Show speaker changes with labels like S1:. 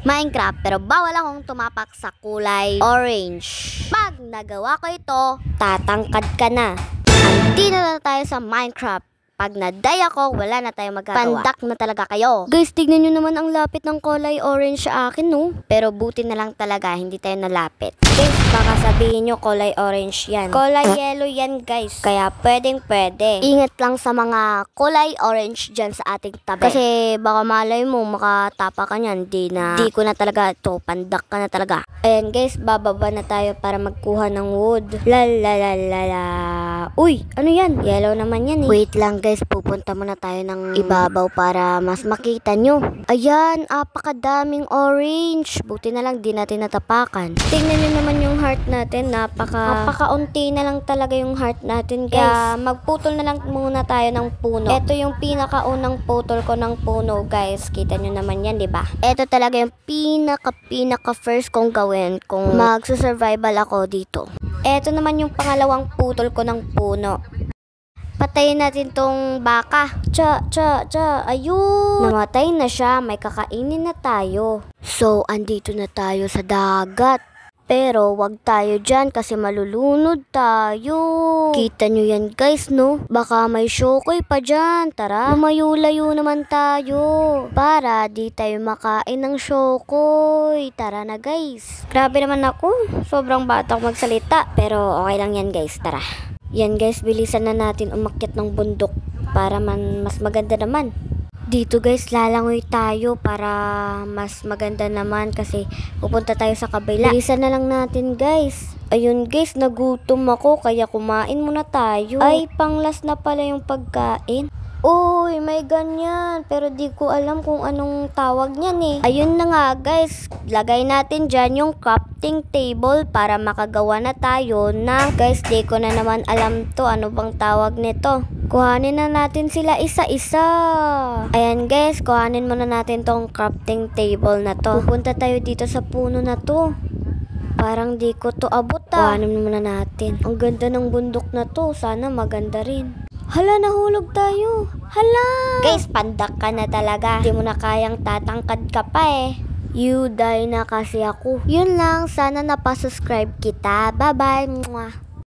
S1: Minecraft, pero bawal akong tumapak sa kulay orange. Pag nagawa ko ito, tatangkad ka na. Hindi na tayo sa Minecraft. Pag na-die ako, wala na tayong magagawa. Pandak na talaga kayo. Guys, tignan nyo naman ang lapit ng kulay orange sa akin, no? Pero buti na lang talaga, hindi tayo nalapit. Guys, baka sabihin nyo kulay orange yan. Kulay yellow yan, guys. Kaya pwedeng pwede. Ingat lang sa mga kulay orange dyan sa ating tabi. Kasi baka malay mo, makatapa ka nyan. Di ko na talaga ito. Pandak ka na talaga. Ayan, guys, bababa na tayo para magkuha ng wood. Lalalala. Uy, ano yan? Yellow naman yan eh. Wait lang, guys, pupunta muna tayo ng ibabaw para mas makita nyo. Ayan, apakadaming orange. Buti na lang di natin natapakan. Tingnan nyo naman yung heart natin. Napakaunti na lang talaga yung heart natin, guys. Kaya magputol na lang muna tayo ng puno. Ito yung pinakaunang putol ko ng puno, guys. Kita nyo naman yan, diba? Ito talaga yung pinaka first kong gawin kung magsusurvival ako dito. Ito naman yung pangalawang putol ko ng puno. Patayin natin tong baka. Ayun. Namatay na siya. May kakainin na tayo. So, andito na tayo sa dagat. Pero, wag tayo dyan kasi malulunod tayo. Kita nyo yan, guys, no? Baka may syokoy pa dyan. Tara, lumayo-layo naman tayo. Para di tayo makain ng syokoy. Tara na, guys. Grabe naman ako. Sobrang bata ko magsalita. Pero, okay lang yan, guys. Tara. Yan, guys, bilisan na natin umakyat ng bundok para mas maganda naman. Dito, guys, lalangoy tayo para mas maganda naman kasi pupunta tayo sa kabila. Bilisan na lang natin, guys. Ayun, guys, nagutom ako kaya kumain muna tayo. Ay, panglas na pala yung pagkain. Uy, may ganyan. Pero di ko alam kung anong tawag niyan eh. Ayun na nga, guys. Lagay natin dyan yung crafting table para makagawa na tayo ng... Guys, di ko na naman alam to. Ano bang tawag nito? Kuhanin na natin sila isa-isa. Ayan, guys. Kuhanin muna natin tong crafting table na to. Pupunta tayo dito sa puno na to. Parang di ko to abot ah. Kuhanin muna natin. Ang ganda ng bundok na to. Sana maganda rin. Hala, nahulog tayo. Hala! Guys, pandak ka na talaga. Hindi mo na kayang tatangkad ka pa eh. You die na kasi ako. Yun lang, sana napasubscribe kita. Bye-bye.